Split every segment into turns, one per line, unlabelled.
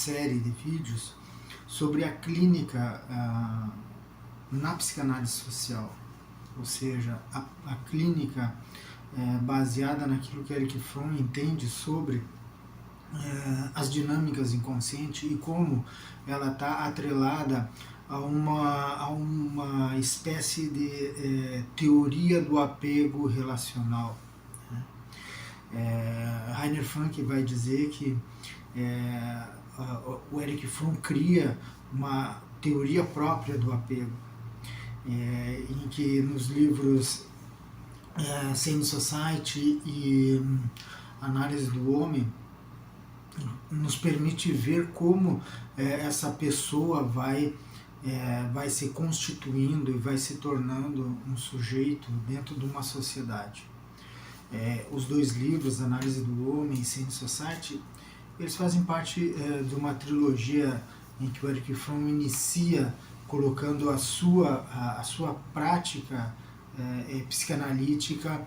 série de vídeos sobre a clínica na psicanálise social, ou seja, a clínica baseada naquilo que Erich Fromm entende sobre as dinâmicas inconscientes e como ela está atrelada a uma espécie de teoria do apego relacional. Rainer Frank vai dizer que o Erich Fromm cria uma teoria própria do apego, em que nos livros Sane Society e Análise do Homem nos permite ver como essa pessoa vai se constituindo e vai se tornando um sujeito dentro de uma sociedade. Os dois livros, Análise do Homem e Sane Society, eles fazem parte de uma trilogia em que o Erich Fromm inicia colocando a sua prática psicanalítica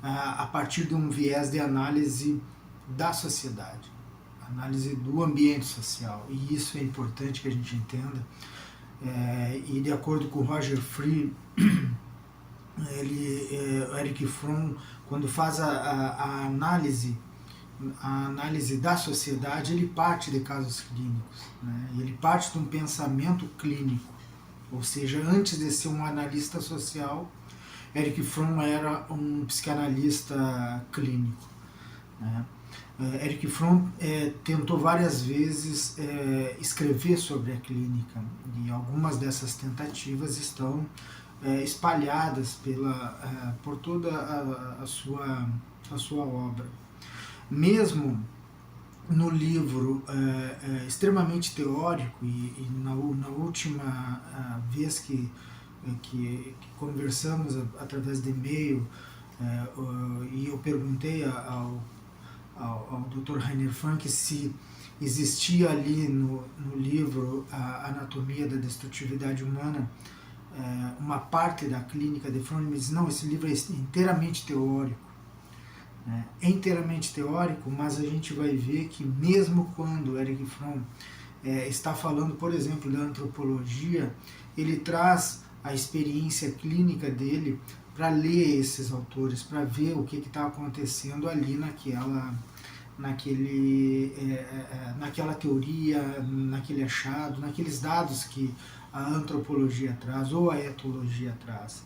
a partir de um viés de análise da sociedade, análise do ambiente social, e isso é importante que a gente entenda. E de acordo com Roger Free, Erich Fromm, quando faz a análise da sociedade, ele parte de casos clínicos, né? Ele parte de um pensamento clínico, ou seja, antes de ser um analista social, Erich Fromm era um psicanalista clínico, né? Erich Fromm tentou várias vezes escrever sobre a clínica, e algumas dessas tentativas estão espalhadas por toda a sua obra. Mesmo no livro extremamente teórico, e na última vez que conversamos através de e-mail, e eu perguntei ao Dr. Rainer Frank se existia ali no livro A Anatomia da Destrutividade Humana uma parte da clínica de Fromm. Ele disse: não, esse livro é inteiramente teórico. É inteiramente teórico, mas a gente vai ver que mesmo quando Erich Fromm está falando, por exemplo, da antropologia, ele traz a experiência clínica dele para ler esses autores, para ver o que está acontecendo ali naquela teoria, naquele achado, naqueles dados que a antropologia traz ou a etologia traz.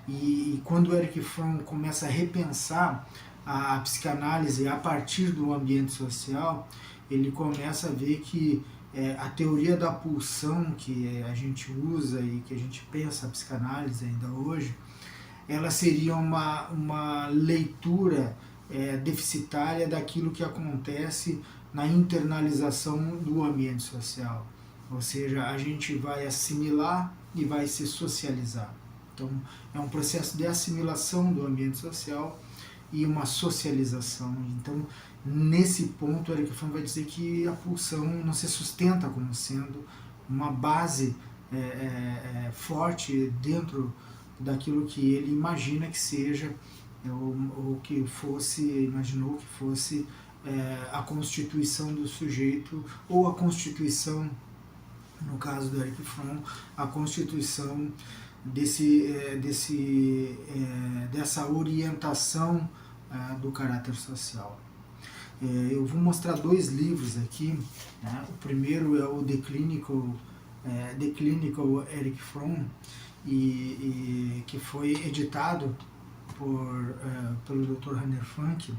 E quando Erich Fromm começa a repensar a psicanálise a partir do ambiente social, ele começa a ver que a teoria da pulsão que a gente usa e que a gente pensa a psicanálise ainda hoje, ela seria uma leitura deficitária daquilo que acontece na internalização do ambiente social. Ou seja, a gente vai assimilar e vai se socializar. Então, é um processo de assimilação do ambiente social e uma socialização. Então, nesse ponto, Erich Fromm vai dizer que a pulsão não se sustenta como sendo uma base forte dentro daquilo que ele imagina que seja, ou que imaginou que fosse a constituição do sujeito, ou a constituição, no caso do Erich Fromm, a constituição dessa orientação do caráter social. Eu vou mostrar dois livros aqui, né? O primeiro é o The Clinical Erich Fromm, que foi editado pelo Dr. Rainer Frank,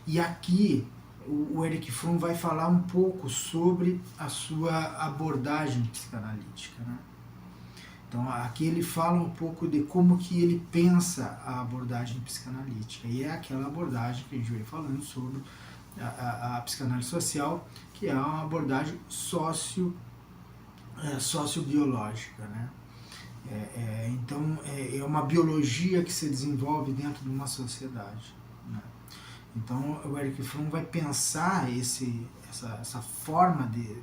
e aqui o Erich Fromm vai falar um pouco sobre a sua abordagem psicanalítica, né? Então aqui ele fala um pouco de como que ele pensa a abordagem psicanalítica, e é aquela abordagem que a gente veio falando sobre a psicanálise social, que é uma abordagem sociobiológica, né? Então é uma biologia que se desenvolve dentro de uma sociedade, né? Então o Erich Fromm vai pensar essa forma de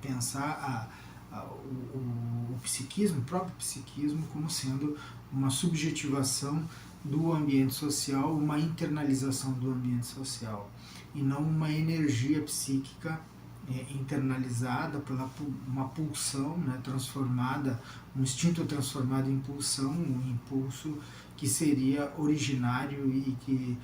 pensar o psiquismo, o próprio psiquismo, como sendo uma subjetivação do ambiente social, uma internalização do ambiente social, e não uma energia psíquica internalizada pela uma pulsão, né, transformada, um instinto transformado em pulsão, um impulso que seria originário e que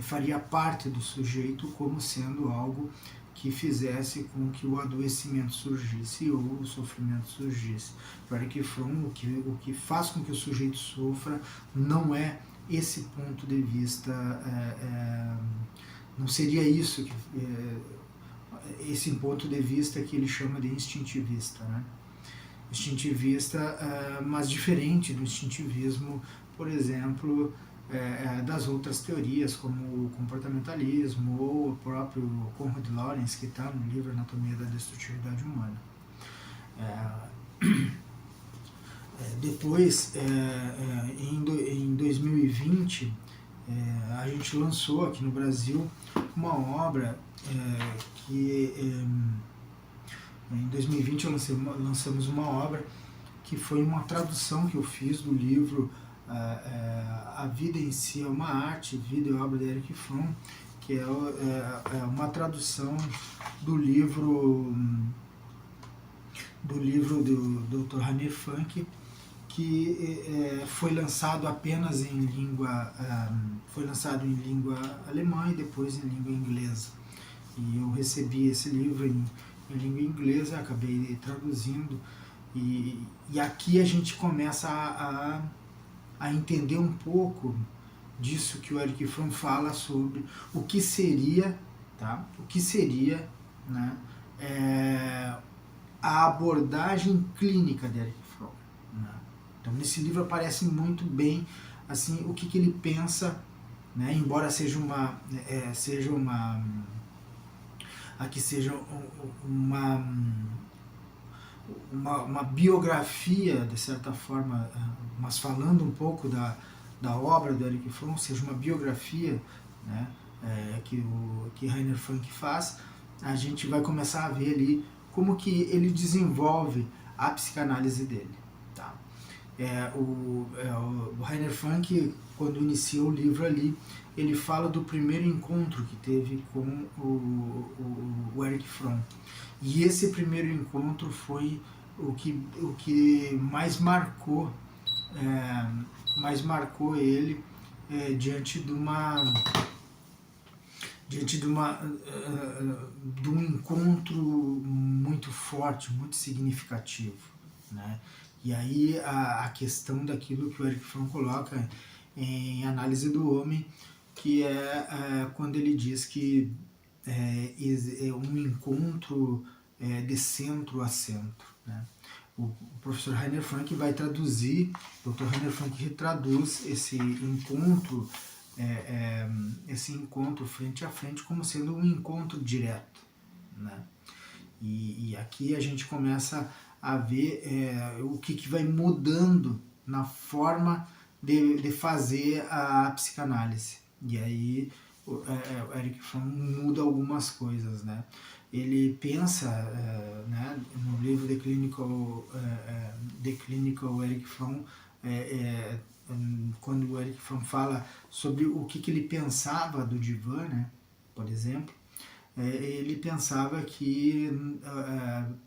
faria parte do sujeito como sendo algo que fizesse com que o adoecimento surgisse ou o sofrimento surgisse. Para Erich Fromm, o que faz com que o sujeito sofra não é esse ponto de vista, não seria isso, esse ponto de vista que ele chama de instintivista, né? Instintivista, mas diferente do instintivismo, por exemplo, das outras teorias, como o comportamentalismo ou o próprio Konrad Lorenz, que está no livro Anatomia da Destrutividade Humana. Depois, em 2020, a gente lançou aqui no Brasil uma obra que em 2020 lançamos uma obra que foi uma tradução que eu fiz do livro A Vida em Si é uma Arte, Vida e Obra de Erich Fromm, que é uma tradução do livro do Dr. Rainer Funk, que foi lançado apenas em língua, foi lançado em língua alemã e depois em língua inglesa. E eu recebi esse livro em língua inglesa, acabei traduzindo, e aqui a gente começa a entender um pouco disso que o Erich Fromm fala sobre o que seria, tá? O que seria, né, a abordagem clínica de Erich Fromm, né? Então nesse livro aparece muito bem assim o que ele pensa, né? Embora seja uma biografia, de certa forma, mas falando um pouco da obra do Erich Fromm, seja uma biografia, né, que Rainer Funk faz, a gente vai começar a ver ali como que ele desenvolve a psicanálise dele. Tá? O Rainer Funk, quando iniciou o livro ali, ele fala do primeiro encontro que teve com o Erich Fromm. E esse primeiro encontro foi o que mais marcou ele diante de um encontro muito forte, muito significativo, né? E aí a questão daquilo que o Erich Fromm coloca em Análise do Homem, que é quando ele diz que é um encontro de centro a centro, né? O professor Rainer Funk vai traduzir, o Dr. Rainer Funk traduz esse encontro frente a frente como sendo um encontro direto, né? E aqui a gente começa a ver o que vai mudando na forma de fazer a psicanálise. E aí o Erich Fromm muda algumas coisas, né? Ele pensa, né, no livro The Clinical Erich Fromm, quando o Erich Fromm fala sobre o que ele pensava do divã, né, por exemplo, ele pensava que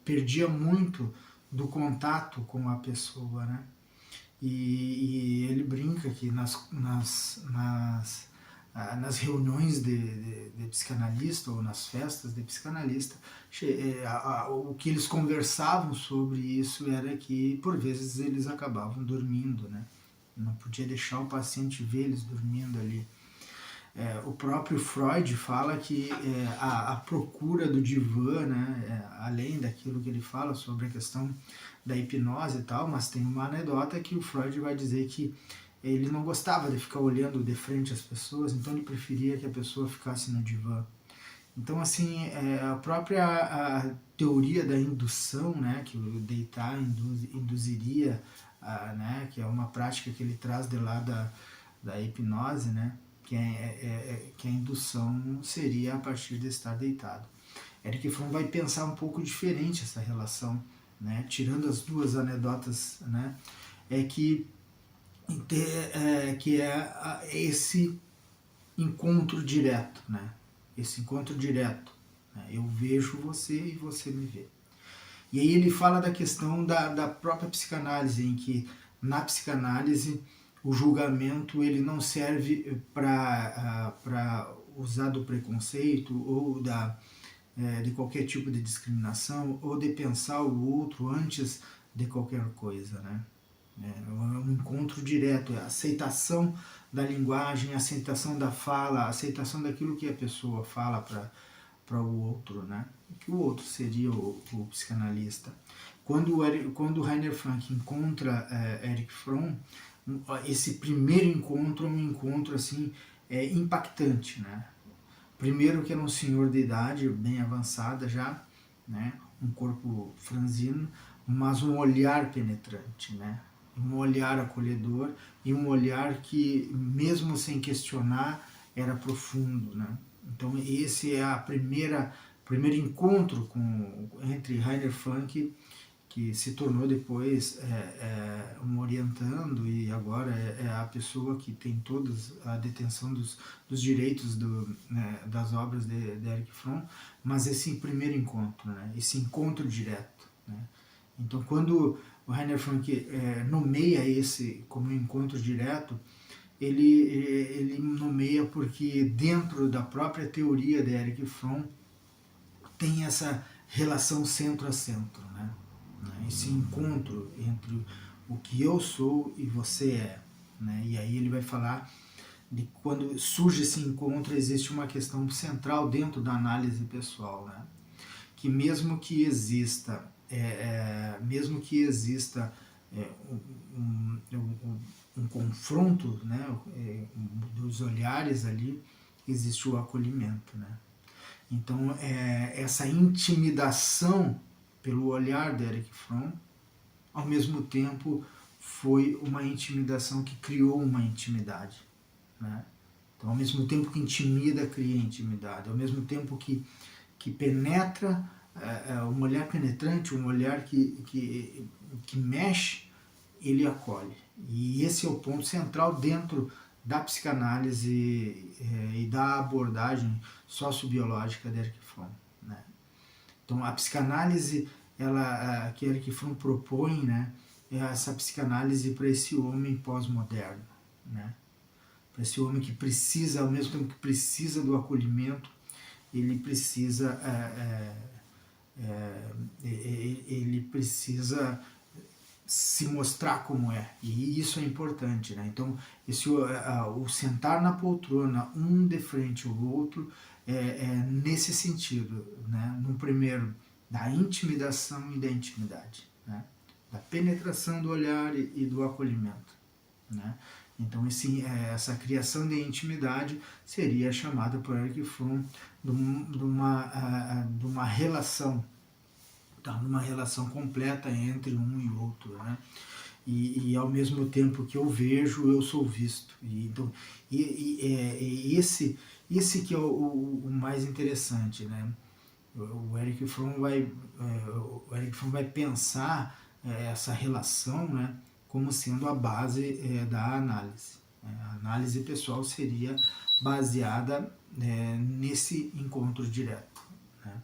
perdia muito do contato com a pessoa, né? E ele brinca que nas reuniões de psicanalista ou nas festas de psicanalista, o que eles conversavam sobre isso era que por vezes eles acabavam dormindo, né? Não podia deixar o paciente ver eles dormindo ali. O próprio Freud fala que a procura do divã, né, além daquilo que ele fala sobre a questão da hipnose e tal, mas tem uma anedota que o Freud vai dizer que ele não gostava de ficar olhando de frente às pessoas, então ele preferia que a pessoa ficasse no divã. Então, assim, a própria teoria da indução, né, que o deitar induziria, né, que é uma prática que ele traz de lá da hipnose, né, que a indução seria a partir de estar deitado. Erich Fromm vai pensar um pouco diferente essa relação, né, tirando as duas anedotas, né, que é esse encontro direto, né, esse encontro direto, né? Eu vejo você e você me vê. E aí ele fala da questão da própria psicanálise, em que na psicanálise o julgamento ele não serve para usar do preconceito ou de qualquer tipo de discriminação ou de pensar o outro antes de qualquer coisa, né? É um encontro direto, é a aceitação da linguagem, a aceitação da fala, a aceitação daquilo que a pessoa fala para o outro, né? Que o outro seria o psicanalista. Quando Rainer Frank encontra Erich Fromm, esse primeiro encontro é um encontro assim impactante, né? Primeiro que era um senhor de idade bem avançada já, né? Um corpo franzino, mas um olhar penetrante, né? Um olhar acolhedor e um olhar que, mesmo sem questionar, era profundo, né? Então esse é a primeiro encontro entre Rainer Frank, que se tornou depois um orientando e agora é a pessoa que tem toda a detenção dos direitos das obras de Erich Fromm, mas esse primeiro encontro, né? Esse encontro direto, né? Então quando o Rainer Frank nomeia esse como encontro direto, ele nomeia porque dentro da própria teoria de Erich Fromm tem essa relação centro a centro, né? Esse encontro entre o que eu sou e você é, né? E aí ele vai falar de quando surge esse encontro, existe uma questão central dentro da análise pessoal, né? Que mesmo que exista um confronto, né, dos olhares ali, existe o acolhimento, né? Então, essa intimidação pelo olhar de Erich Fromm, ao mesmo tempo, foi uma intimidação que criou uma intimidade, né? Então, ao mesmo tempo que intimida, cria intimidade. Ao mesmo tempo que penetra, um olhar penetrante, um olhar que mexe, ele acolhe. E esse é o ponto central dentro da psicanálise e da abordagem sociobiológica de Erich Fromm, né? Então a psicanálise que Erich Fromm propõe, né, é essa psicanálise para esse homem pós-moderno, né? Para esse homem que precisa, ao mesmo tempo que precisa do acolhimento, ele precisa ele precisa se mostrar como é, e isso é importante, né? Então o sentar na poltrona um de frente ao outro nesse sentido, né? No primeiro da intimidação e da intimidade, né? Da penetração do olhar e do acolhimento, né? Então essa criação de intimidade seria chamada por Erich Fromm de uma relação, numa relação completa entre um e outro, né? E ao mesmo tempo que eu vejo, eu sou visto. Então, esse que é o mais interessante, né? O Erich Fromm vai pensar essa relação, né, como sendo a base da análise. A análise pessoal seria baseada nesse encontro direto, né?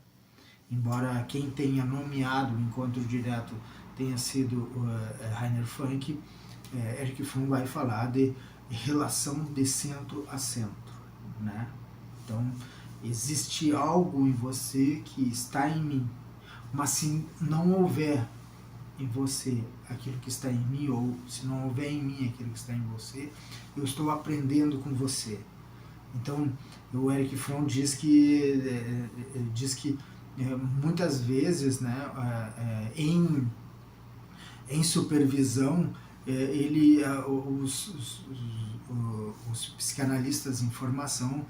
Embora quem tenha nomeado o encontro direto tenha sido Rainer Frank, Erich Fromm vai falar de relação de centro a centro, né? Então, existe algo em você que está em mim, mas se não houver em você aquilo que está em mim, ou se não houver em mim aquilo que está em você, eu estou aprendendo com você. Então, o Erich Fromm diz que muitas vezes, né, em supervisão, os psicanalistas em formação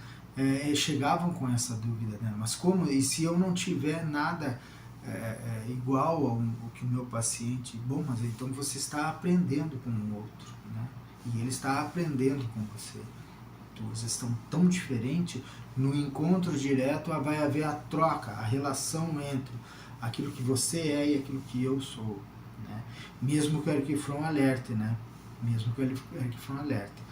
chegavam com essa dúvida, né? Mas como? E se eu não tiver nada igual ao que o meu paciente... Bom, mas então você está aprendendo com o outro, né? E ele está aprendendo com você. Vocês estão tão diferentes, no encontro direto vai haver a troca, a relação entre aquilo que você é e aquilo que eu sou, né? Mesmo que o Erich Fromm alerte, né? Mesmo que o Erich Fromm alerte.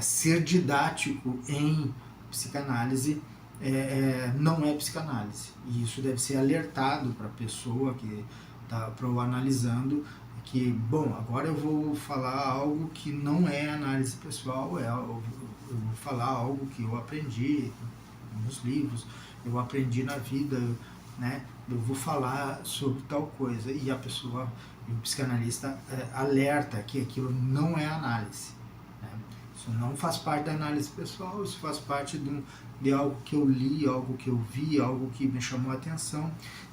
Ser didático em psicanálise não é psicanálise. E isso deve ser alertado para a pessoa que está para o analisando, que, bom, agora eu vou falar algo que não é análise pessoal, eu vou falar algo que eu aprendi nos livros, eu aprendi na vida, né? Eu vou falar sobre tal coisa, e a pessoa, o psicanalista alerta que aquilo não é análise, né? Isso não faz parte da análise pessoal, isso faz parte de algo que eu li, algo que eu vi, algo que me chamou a atenção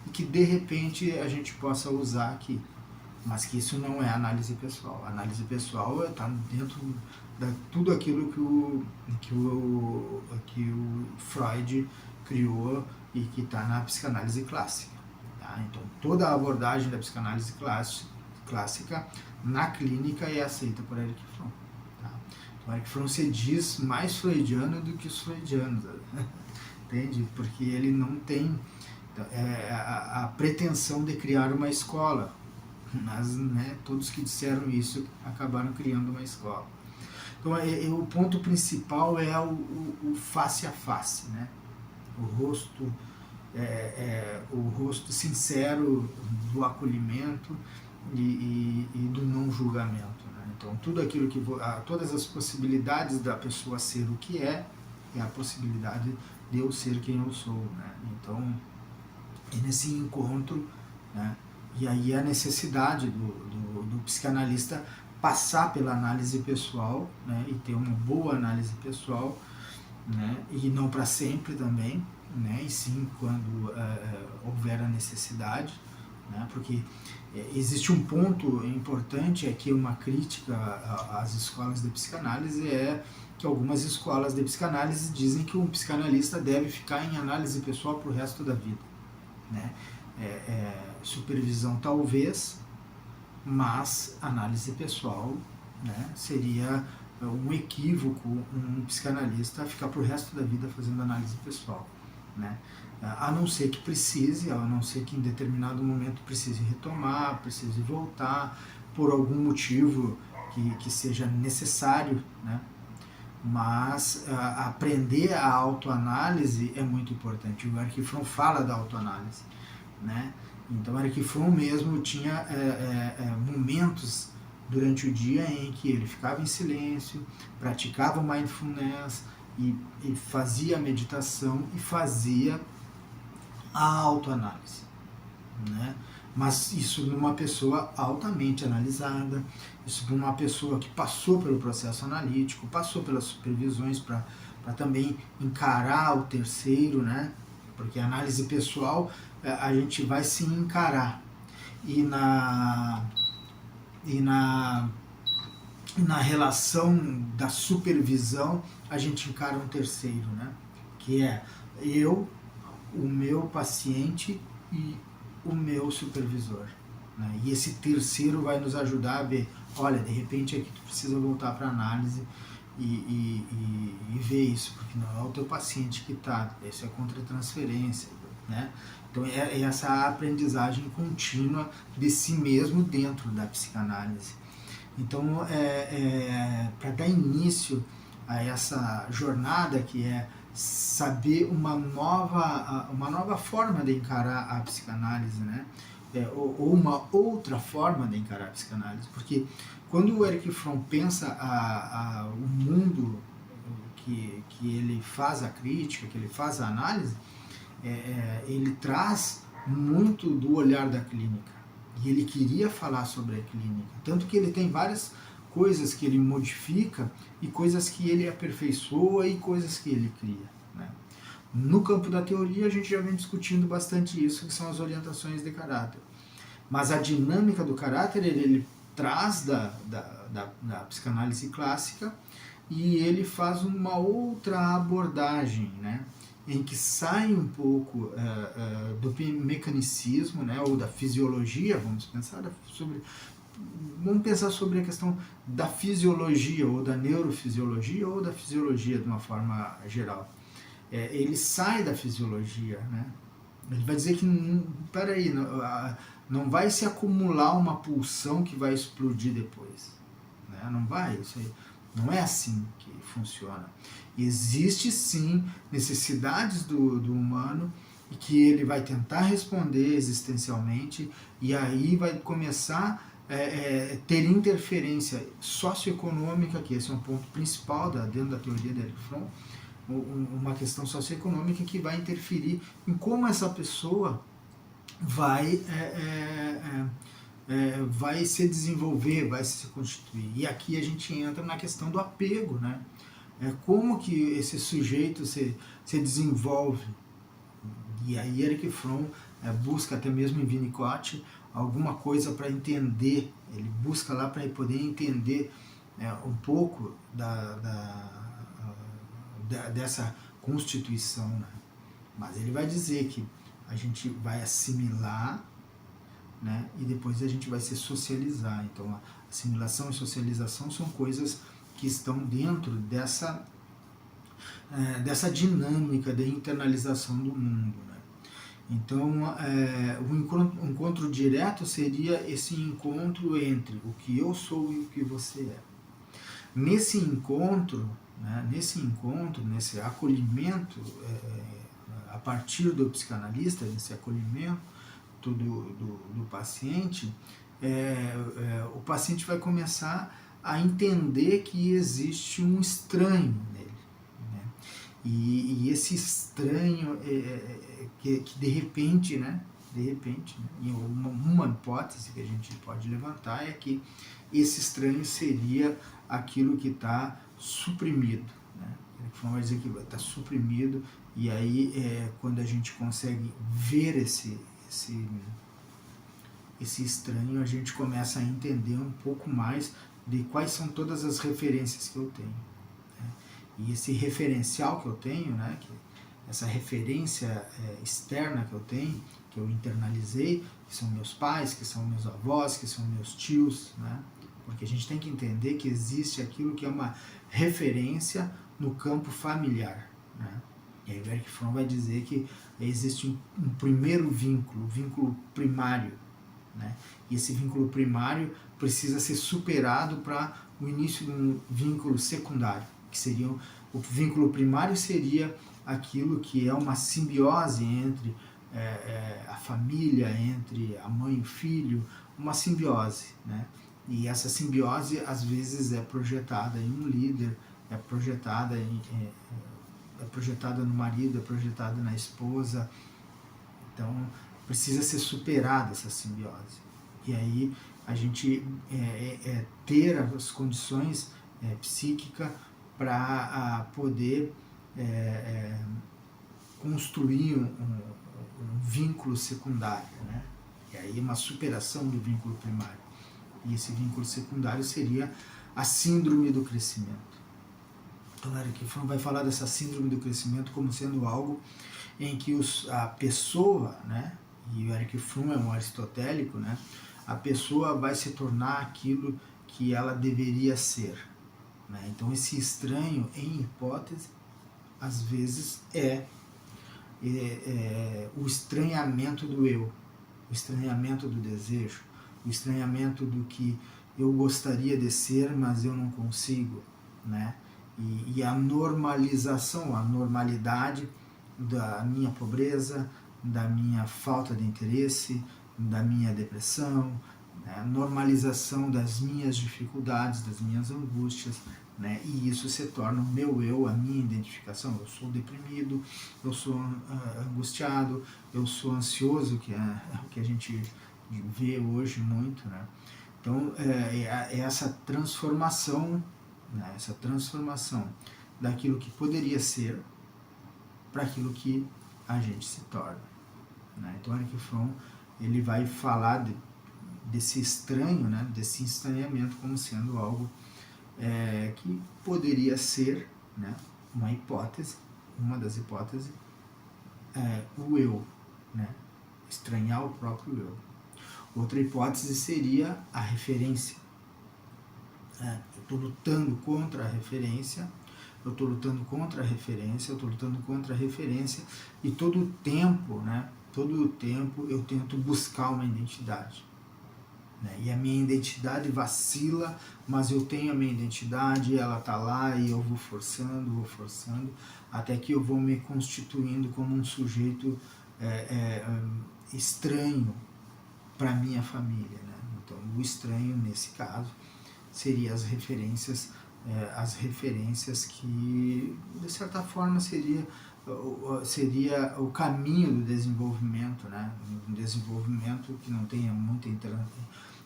e que de repente a gente possa usar aqui. Mas que isso não é análise pessoal. A análise pessoal está dentro de tudo aquilo que o Freud criou e que está na psicanálise clássica. Tá? Então, toda a abordagem da psicanálise clássica na clínica é aceita por Erich Fromm. Tá? Então, Erich Fromm se diz mais freudiano do que os freudianos, entende? Porque ele não tem a pretensão de criar uma escola, mas, né, todos que disseram isso acabaram criando uma escola. Então, o ponto principal é o face a face, né? O rosto, o rosto sincero do acolhimento e do não julgamento, né? Então, tudo aquilo que todas as possibilidades da pessoa ser o que é a possibilidade de eu ser quem eu sou, né? Então, é nesse encontro, né? E aí a necessidade do psicanalista passar pela análise pessoal, né, e ter uma boa análise pessoal, né, e não para sempre também, né, e sim quando houver a necessidade, né, porque existe um ponto importante, é que uma crítica às escolas de psicanálise é que algumas escolas de psicanálise dizem que um psicanalista deve ficar em análise pessoal para o resto da vida, né? Supervisão talvez, mas análise pessoal, né, seria um equívoco um psicanalista ficar pro resto da vida fazendo análise pessoal, né? A não ser que precise, a não ser que em determinado momento precise retomar, precise voltar, por algum motivo que seja necessário, né? Mas aprender a autoanálise é muito importante. O Erich Fromm fala da autoanálise, né? Então, Erich Fromm mesmo tinha momentos durante o dia em que ele ficava em silêncio, praticava mindfulness e fazia a meditação e fazia a autoanálise, né? Mas isso numa pessoa altamente analisada, isso para uma pessoa que passou pelo processo analítico, passou pelas supervisões para também encarar o terceiro, né? Porque a análise pessoal a gente vai se encarar, e na relação da supervisão a gente encara um terceiro, né? Que é eu, o meu paciente e o meu supervisor, né? E esse terceiro vai nos ajudar a ver, olha, de repente aqui tu precisa voltar para a análise e ver isso, porque não é o teu paciente que está, isso é contra-transferência, né? Então é essa aprendizagem contínua de si mesmo dentro da psicanálise. Então, para dar início a essa jornada, que é saber uma nova forma de encarar a psicanálise, né? Ou uma outra forma de encarar a psicanálise, porque quando o Erich Fromm pensa o mundo que ele faz a crítica, que ele faz a análise, ele traz muito do olhar da clínica, e ele queria falar sobre a clínica, tanto que ele tem várias coisas que ele modifica e coisas que ele aperfeiçoa e coisas que ele cria, né? No campo da teoria a gente já vem discutindo bastante isso, que são as orientações de caráter, mas a dinâmica do caráter ele traz da psicanálise clássica, e ele faz uma outra abordagem, né, em que sai um pouco do mecanicismo, né, ou da fisiologia, vamos pensar sobre a questão da fisiologia, ou da neurofisiologia, ou da fisiologia de uma forma geral. Ele sai da fisiologia, né? Ele vai dizer que, peraí, não vai se acumular uma pulsão que vai explodir depois, né? Não vai, isso aí. Não é assim que funciona. Existe sim necessidades do humano e que ele vai tentar responder existencialmente, e aí vai começar ter interferência socioeconômica, que esse é um ponto principal dentro da teoria de Erich Fromm, uma questão socioeconômica que vai interferir em como essa pessoa vai vai se desenvolver, vai se constituir. E aqui a gente entra na questão do apego, né? Como que esse sujeito se desenvolve. E aí Erich Fromm busca, até mesmo em Winnicott, alguma coisa para entender, ele busca lá para poder entender um pouco dessa constituição, né? Mas ele vai dizer que a gente vai assimilar, né? E depois a gente vai se socializar. Então, a assimilação e socialização são coisas que estão dentro dessa dinâmica de internalização do mundo, né? Então, o encontro direto seria esse encontro entre o que eu sou e o que você é. Nesse encontro, né, nesse acolhimento, a partir do psicanalista, nesse acolhimento do paciente, o paciente vai começar a entender que existe um estranho nele, né? E esse estranho que de repente, né, e uma hipótese que a gente pode levantar é que esse estranho seria aquilo que está suprimido, né? Ele vai dizer que está suprimido, e aí quando a gente consegue ver esse estranho, a gente começa a entender um pouco mais de quais são todas as referências que eu tenho, né? E esse referencial que eu tenho, né, essa referência externa que eu tenho, que eu internalizei, que são meus pais, que são meus avós, que são meus tios, né? Porque a gente tem que entender que existe aquilo que é uma referência no campo familiar, né? E aí o Erich Fromm vai dizer que existe um primeiro vínculo, o vínculo primário, né? E esse vínculo primário precisa ser superado para o início de um vínculo secundário, que seria o vínculo primário seria aquilo que é uma simbiose entre a família, entre a mãe e o filho, uma simbiose, né? E essa simbiose às vezes é projetada em um líder, é projetada no marido, é projetada na esposa. Então precisa ser superada essa simbiose. E aí a gente ter as condições psíquicas para poder construir um vínculo secundário, né? E aí uma superação do vínculo primário. E esse vínculo secundário seria a síndrome do crescimento. Então, Erich Fromm vai falar dessa síndrome do crescimento como sendo algo em que a pessoa, né, e o Erich Fromm é um aristotélico, né, a pessoa vai se tornar aquilo que ela deveria ser, né? Então, esse estranho, em hipótese, às vezes o estranhamento do eu, o estranhamento do desejo, o estranhamento do que eu gostaria de ser, mas eu não consigo, né? E a normalização, a normalidade da minha pobreza, da minha falta de interesse, da minha depressão, né? A normalização das minhas dificuldades, das minhas angústias, né? E isso se torna o meu eu, a minha identificação. Eu sou deprimido, eu sou angustiado, eu sou ansioso, que é o que a gente vê hoje muito, né? Então, essa transformação, né? Essa transformação daquilo que poderia ser para aquilo que a gente se torna, né? Então, Erich Fromm, ele vai falar desse estranho, né? Desse estranhamento como sendo algo que poderia ser, né? Uma hipótese, uma das hipóteses, o eu, né? Estranhar o próprio eu. Outra hipótese seria a referência. Eu estou lutando contra a referência, eu estou lutando contra a referência, eu estou lutando contra a referência, e todo o tempo, né? Todo o tempo eu tento buscar uma identidade. né? E a minha identidade vacila, mas eu tenho a minha identidade, ela está lá e eu vou forçando, até que eu vou me constituindo como um sujeito estranho para minha família, né? Então, o estranho nesse caso seria as referências que de certa forma seria o caminho do desenvolvimento, né? Um desenvolvimento que não tenha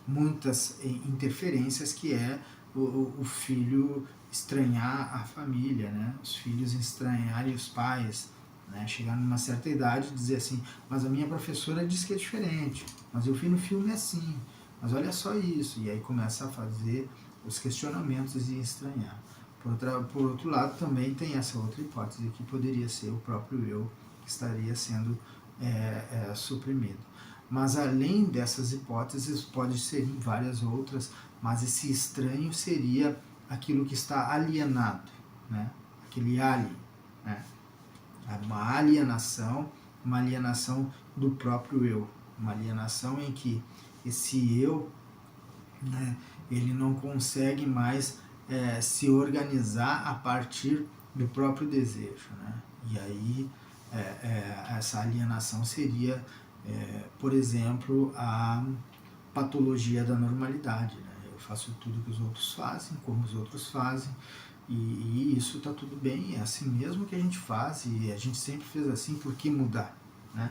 muitas interferências, que é o filho estranhar a família, né? Os filhos estranharem os pais, né? Chegar numa certa idade e dizer assim, mas a minha professora disse que é diferente, mas eu vi no filme assim, mas olha só isso, e aí começa a fazer os questionamentos e estranhar. Por outro lado, também tem essa outra hipótese, que poderia ser o próprio eu que estaria sendo suprimido. Mas além dessas hipóteses, pode ser várias outras, mas esse estranho seria aquilo que está alienado, né? Aquele alien, né? Uma alienação do próprio eu, uma alienação em que esse eu, né, ele não consegue mais se organizar a partir do próprio desejo, né? E aí essa alienação seria, por exemplo, a patologia da normalidade, né? Eu faço tudo que os outros fazem, como os outros fazem, e isso está tudo bem, é assim mesmo que a gente faz, e a gente sempre fez assim, por que mudar, né?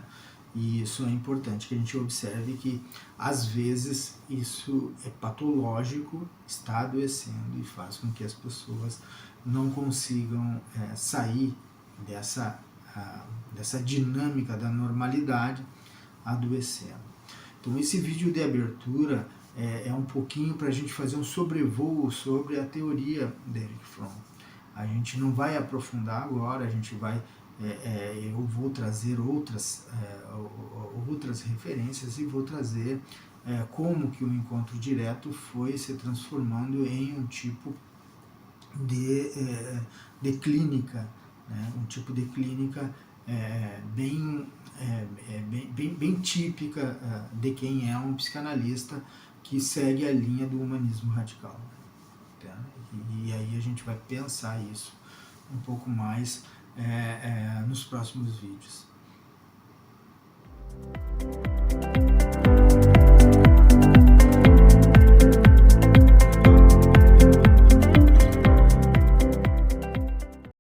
E isso é importante que a gente observe, que às vezes isso é patológico, está adoecendo e faz com que as pessoas não consigam sair dessa dinâmica da normalidade, adoecendo. Então esse vídeo de abertura é um pouquinho para a gente fazer um sobrevoo sobre a teoria de Erich Fromm. A gente não vai aprofundar agora, a gente vai eu vou trazer outras referências e vou trazer como que o encontro direto foi se transformando em um tipo de clínica, né? Um tipo de clínica bem típica de quem é um psicanalista que segue a linha do humanismo radical. Tá? E aí a gente vai pensar isso um pouco mais nos próximos vídeos.